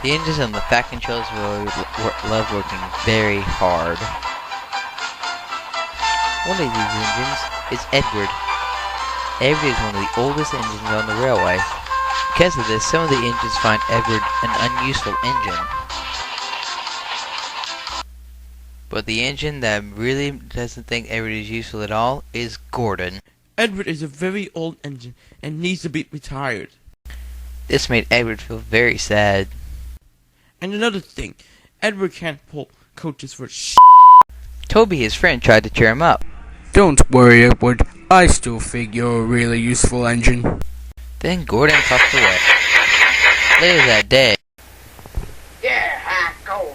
The engines on the Fat Controls will love working very hard. One of these engines is Edward. Edward is one of the oldest engines on the railway. Because of this, some of the engines find Edward an unuseful engine. But the engine that really doesn't think Edward is useful at all is Gordon. Edward is a very old engine and needs to be retired. This made Edward feel very sad. And another thing, Edward can't pull coaches for Toby, his friend, tried to cheer him up. Don't worry, Edward. I still think you're a really useful engine. Then Gordon puffed away. Later that day. Yeah, go.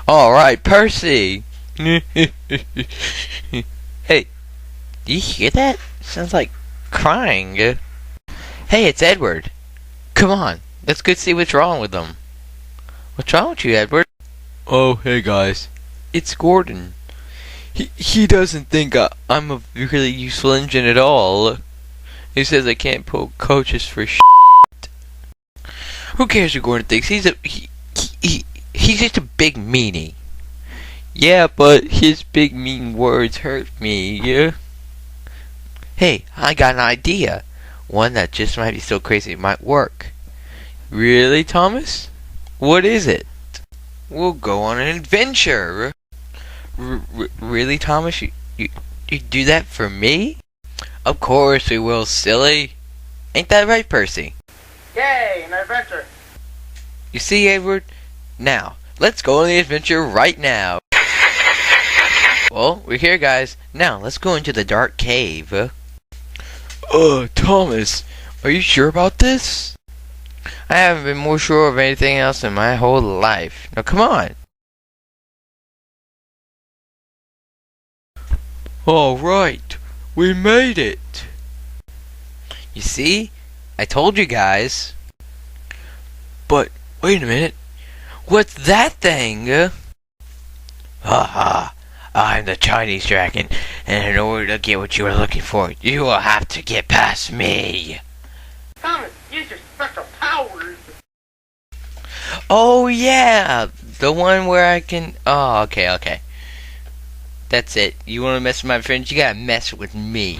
Alright, Percy! Hey, do you hear that? Sounds like crying. Hey, it's Edward. Come on, let's go see what's wrong with him. What's wrong with you, Edward? Oh, hey guys. It's Gordon. He doesn't think I'm a really useful engine at all. He says I can't pull coaches for shit. Who cares what Gordon thinks? He's just a big meanie. Yeah, but his big mean words hurt me, yeah? Hey, I got an idea. One that just might be so crazy it might work. Really, Thomas? What is it? We'll go on an adventure. Really, Thomas? You do that for me? Of course we will, silly. Ain't that right, Percy? Yay, an adventure. You see, Edward? Now, let's go on the adventure right now. Well, we're here, guys. Now, let's go into the dark cave. Thomas, are you sure about this? I haven't been more sure of anything else in my whole life. Now, come on. Alright, we made it. You see? I told you guys. But, wait a minute. What's that thing? Haha. I'm the Chinese dragon, and in order to get what you are looking for, you will have to get past me. Thomas, use your special powers. Oh yeah, the one where I can... Oh, okay. That's it. You want to mess with my friends, you gotta mess with me.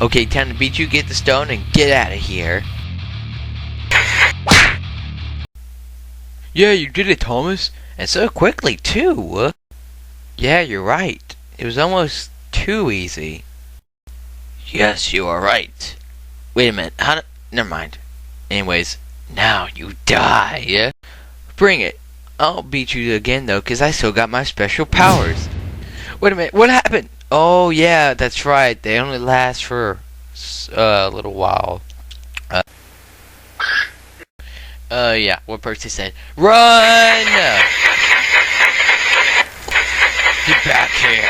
Okay, time to beat you, get the stone, and get out of here. Yeah, you did it, Thomas. And so quickly, too. Yeah, you're right. It was almost too easy. Yes, you are right. Wait a minute. Never mind. Anyways, now you die. Bring it. I'll beat you again, though, because I still got my special powers. Wait a minute. What happened? Oh, yeah, that's right. They only last for a little while. Yeah, what Percy said. Run! Get back here!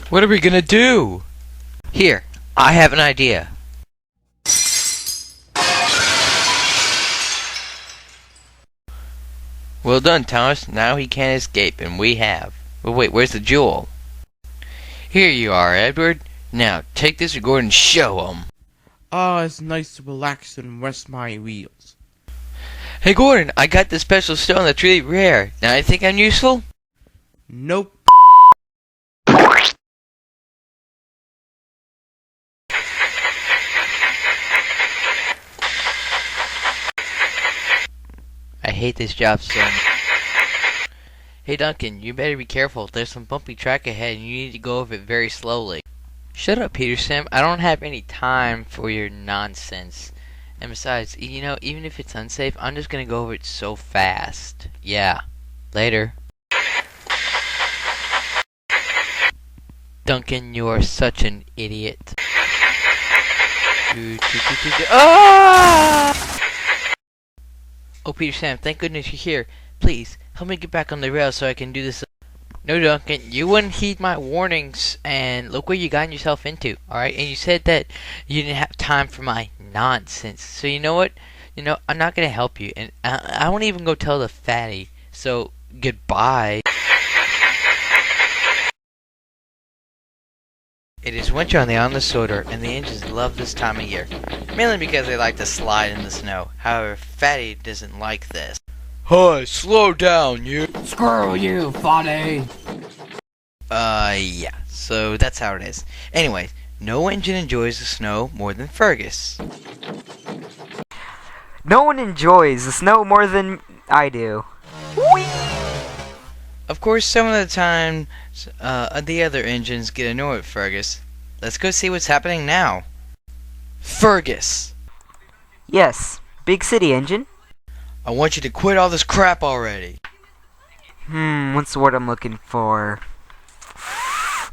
What are we gonna do? Here, I have an idea. Well done, Thomas. Now he can't escape, and we have. But wait, where's the jewel? Here you are, Edward. Now, take this to Gordon and show him. Ah, it's nice to relax and rest my wheels. Hey, Gordon, I got this special stone that's really rare. Now, I think I'm useful? Nope. I hate this job so much. Hey Duncan, you better be careful. There's some bumpy track ahead and you need to go over it very slowly. Shut up, Peter Sam. I don't have any time for your nonsense. And besides, you know, even if it's unsafe, I'm just gonna go over it so fast. Yeah. Later. Duncan, you are such an idiot. Ah! Oh, Peter Sam, thank goodness you're here. Please, help me get back on the rails so I can do this. No, Duncan, you wouldn't heed my warnings, and look what you got yourself into, alright? And you said that you didn't have time for my nonsense. So you know what? You know, I'm not gonna help you, and I won't even go tell the fatty. So, goodbye. is winter on the island of Sodor, and the engines love this time of year. Mainly because they like to slide in the snow. However, Fatty doesn't like this. Hey, slow down, you. Screw you, Fatty. Yeah. So that's how it is. Anyway, no engine enjoys the snow more than Fergus. No one enjoys the snow more than I do. Of course, some of the time, the other engines get annoyed with Fergus. Let's go see what's happening now. Fergus! Yes, big city engine. I want you to quit all this crap already. What's the word I'm looking for?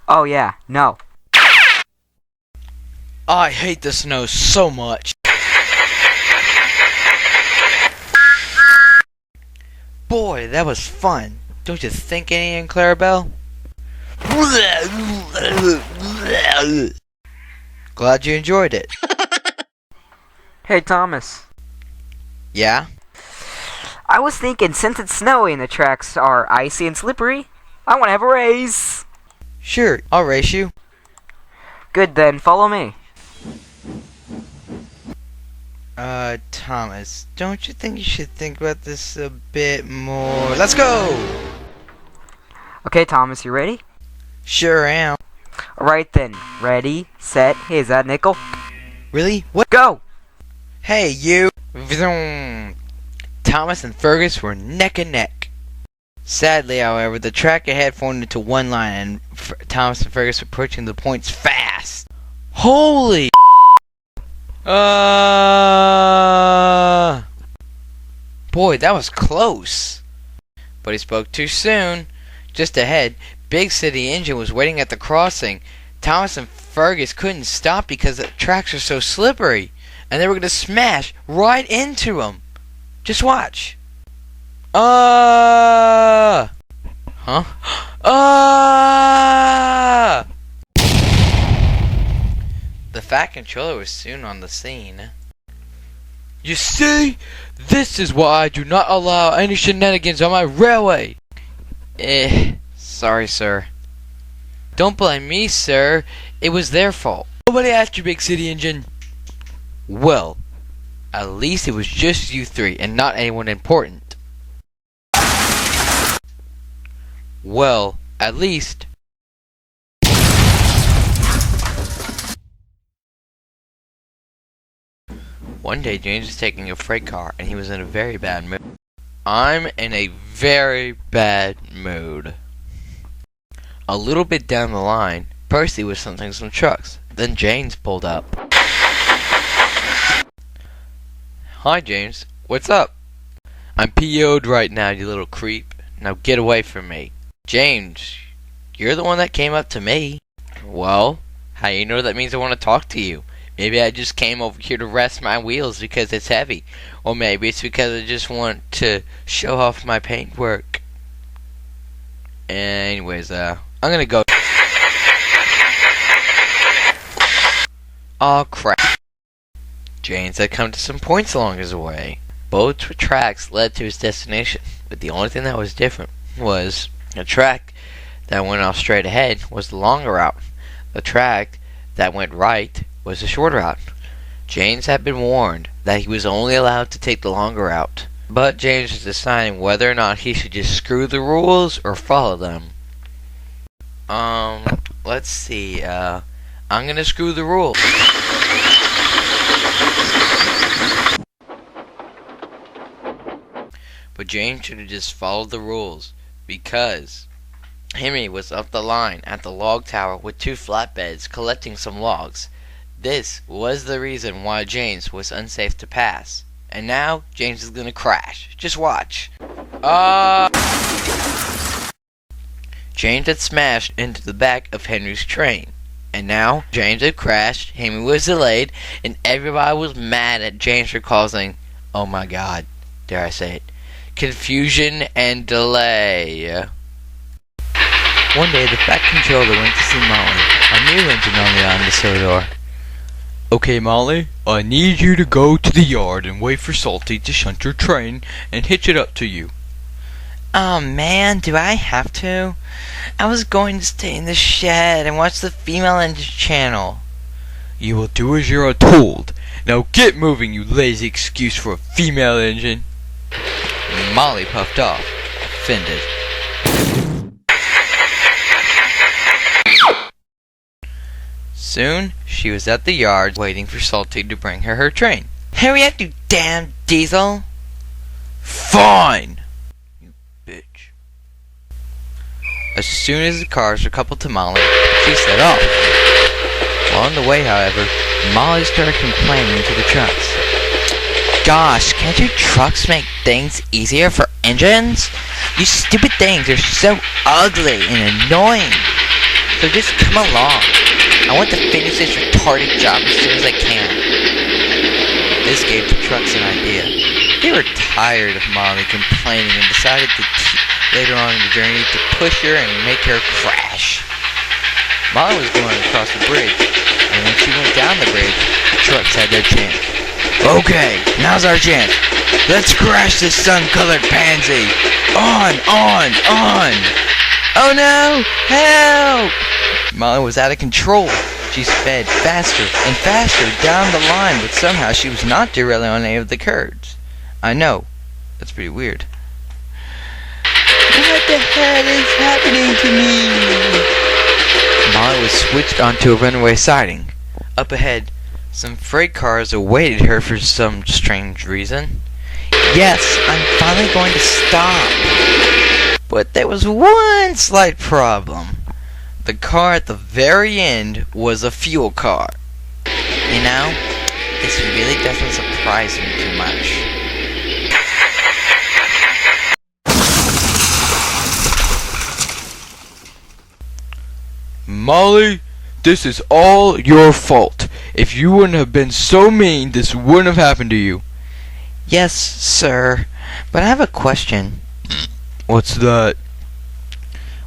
Oh yeah, no. I hate the snow so much. Boy, that was fun. Don't you think, Annie and Clarabelle? Glad you enjoyed it. Hey Thomas, Yeah? I was thinking since it's snowy and the tracks are icy and slippery, I want to have a race. Sure, I'll race you. Good then, follow me. Thomas, don't you think you should think about this a bit more? Let's go! Okay Thomas, you ready? Sure am. Alright then, ready, set, hey, is that nickel? Really? What? Go! Hey, you! Vroom. Thomas and Fergus were neck and neck. Sadly, however, the track ahead formed into one line, and Thomas and Fergus were approaching the points fast. Holy! Boy, that was close. But he spoke too soon. Just ahead, Big City Engine was waiting at the crossing. Thomas and Fergus couldn't stop because the tracks are so slippery, and they were going to smash right into them. Just watch. Huh? The Fat Controller was soon on the scene. You see? This is why I do not allow any shenanigans on my railway. Sorry, sir. Don't blame me, sir. It was their fault. Nobody asked you, Big City Engine. Well, at least it was just you three and not anyone important. Well, at least... One day, James was taking a freight car, and he was in a very bad mood. I'm in a very bad mood. A little bit down the line, Percy was hunting some trucks. Then James pulled up. Hi, James. What's up? I'm PO'd right now, you little creep. Now get away from me. James, you're the one that came up to me. Well, how you know that means I want to talk to you? Maybe I just came over here to rest my wheels because it's heavy. Or maybe it's because I just want to show off my paintwork. Anyways, I'm gonna go. Aw, crap. James had come to some points along his way. Both tracks led to his destination, but the only thing that was different was the track that went off straight ahead was the longer route. The track that went right was the shorter route. James had been warned that he was only allowed to take the longer route, but James was deciding whether or not he should just screw the rules or follow them. Let's see, I'm gonna screw the rules. But James should have just followed the rules, because Henry was up the line at the log tower with two flatbeds collecting some logs. This was the reason why James was unsafe to pass. And now, James is gonna crash. Just watch. James had smashed into the back of Henry's train. And now, James had crashed, Henry was delayed, and everybody was mad at James for causing, oh my god, dare I say it, confusion and delay. One day, the Fat Controller went to see Molly, a new engine on the island of Sodor. Okay, Molly, I need you to go to the yard and wait for Salty to shunt your train and hitch it up to you. Oh man, do I have to? I was going to stay in the shed and watch the female engine channel. You will do as you are told. Now get moving, you lazy excuse for a female engine. Molly puffed off, offended. Soon, she was at the yard waiting for Salty to bring her train. Hurry up, you damn diesel! Fine! You bitch. As soon as the cars were coupled to Molly, she set off. While on the way, however, Molly started complaining to the trucks. Gosh, can't you trucks make things easier for engines? You stupid things are so ugly and annoying. So just come along. I want to finish this retarded job as soon as I can. This gave the trucks an idea. They were tired of Molly complaining and decided to later on in the journey to push her and make her crash. Molly was going across the bridge, and when she went down the bridge, the trucks had their chance. Okay, now's our chance. Let's crash this sun-colored pansy. On! Oh no! Help! Molly was out of control. She sped faster and faster down the line, but somehow she was not derailing on any of the curves. I know. That's pretty weird. What the hell is happening to me? Molly was switched onto a runaway siding. Up ahead, some freight cars awaited her for some strange reason. Yes, I'm finally going to stop. But there was one slight problem. The car at the very end was a fuel car. You know, this really doesn't surprise me too much. Molly, this is all your fault. If you wouldn't have been so mean, this wouldn't have happened to you. Yes, sir. But I have a question. What's that?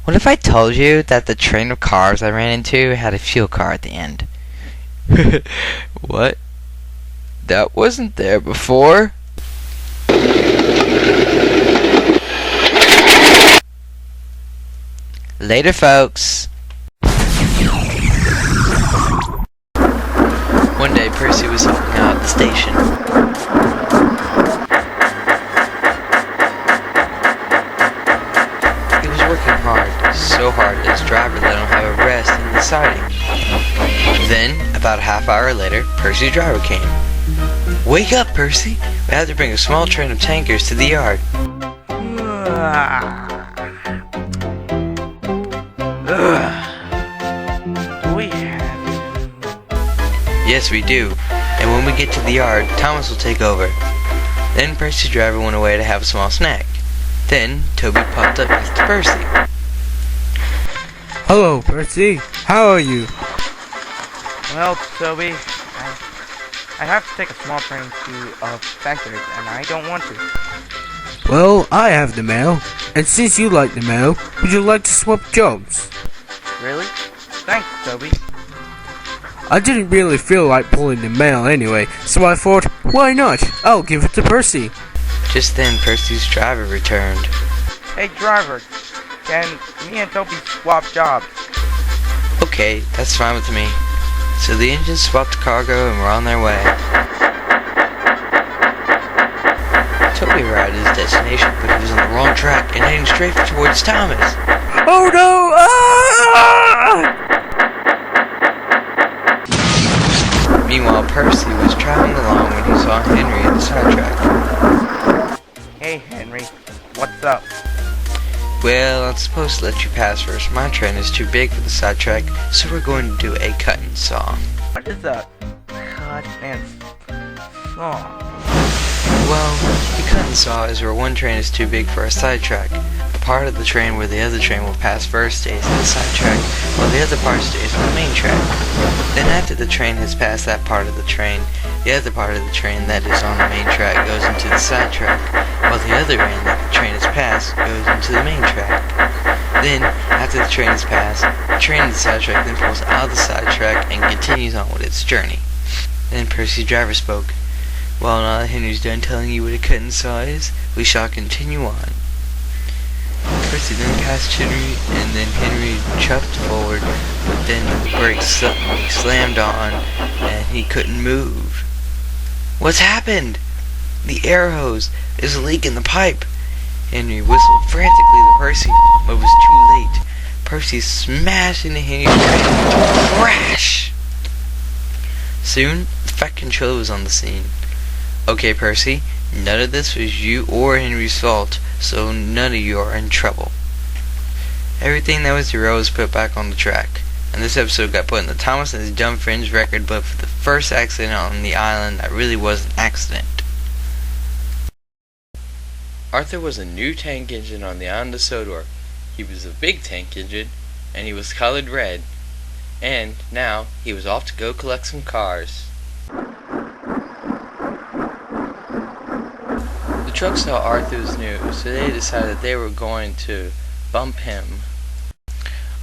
What if I told you that the train of cars I ran into had a fuel car at the end? What? That wasn't there before? Later, folks. One day, Percy was helping out at the station. He was working hard, so hard that his driver let him have a rest in the siding. Then, about a half hour later, Percy's driver came. Wake up, Percy! We have to bring a small train of tankers to the yard. Do we have Yes, we do. And when we get to the yard, Thomas will take over. Then Percy's driver went away to have a small snack. Then Toby popped up next to Percy. Hello, Percy. How are you? Well, Toby, I have to take a small train to Factors, and I don't want to. Well, I have the mail. And since you like the mail, would you like to swap jobs? Really? Thanks, Toby. I didn't really feel like pulling the mail anyway, so I thought, why not? I'll give it to Percy. Just then Percy's driver returned. Hey, driver, can me and Toby swap jobs? Okay, that's fine with me. So the engines swapped cargo and were on their way. Toby arrived at his destination, but he was on the wrong track and heading straight towards Thomas. Oh no! Ah! Meanwhile, Percy was traveling along when he saw Henry at the sidetrack. Hey, Henry, what's up? Well, I'm supposed to let you pass first. My train is too big for the sidetrack, so we're going to do a cut and saw. What is a cut and saw? Well, the cut and saw is where one train is too big for a sidetrack. The part of the train where the other train will pass first stays on the sidetrack, while the other part stays on the main track. Then after the train has passed that part of the train, the other part of the train that is on the main track goes into the sidetrack, while the other end that the train has passed goes into the main track. Then, after the train is passed, the train in the sidetrack then pulls out of the sidetrack and continues on with its journey. Then Percy's driver spoke. Well, now that Henry's done telling you what a cut and saw is, we shall continue on. Percy then passed Henry, and then Henry chuffed forward, but then the brakes suddenly slammed on, and he couldn't move. What's happened? The air hose is a leak in the pipe. Henry whistled frantically to Percy, but it was too late. Percy smashed into Henry's train. Crash! Soon, the Fat Controller was on the scene. Okay, Percy, none of this was you or Henry's fault, so none of you are in trouble. Everything that was zero was put back on the track, and this episode got put in the Thomas and his Dumb Friends record book for the first accident on the island that really was an accident. Arthur was a new tank engine on the island of Sodor. He was a big tank engine, and he was colored red. And now he was off to go collect some cars. The truck saw Arthur was new, so they decided they were going to bump him.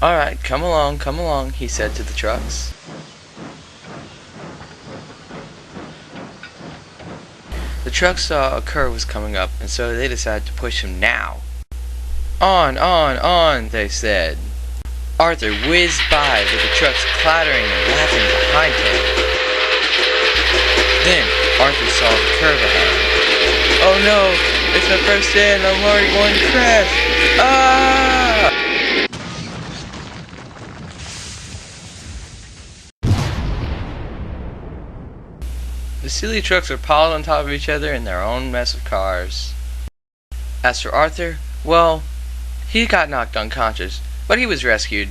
Alright, come along, he said to the trucks. The truck saw a curve was coming up, and so they decided to push him now. On, they said. Arthur whizzed by with the trucks clattering and laughing behind him. Then Arthur saw the curve ahead. Oh no, it's my first day and I'm already going to crash. Ah! The silly trucks are piled on top of each other in their own mess of cars. As for Arthur, well, he got knocked unconscious, but he was rescued.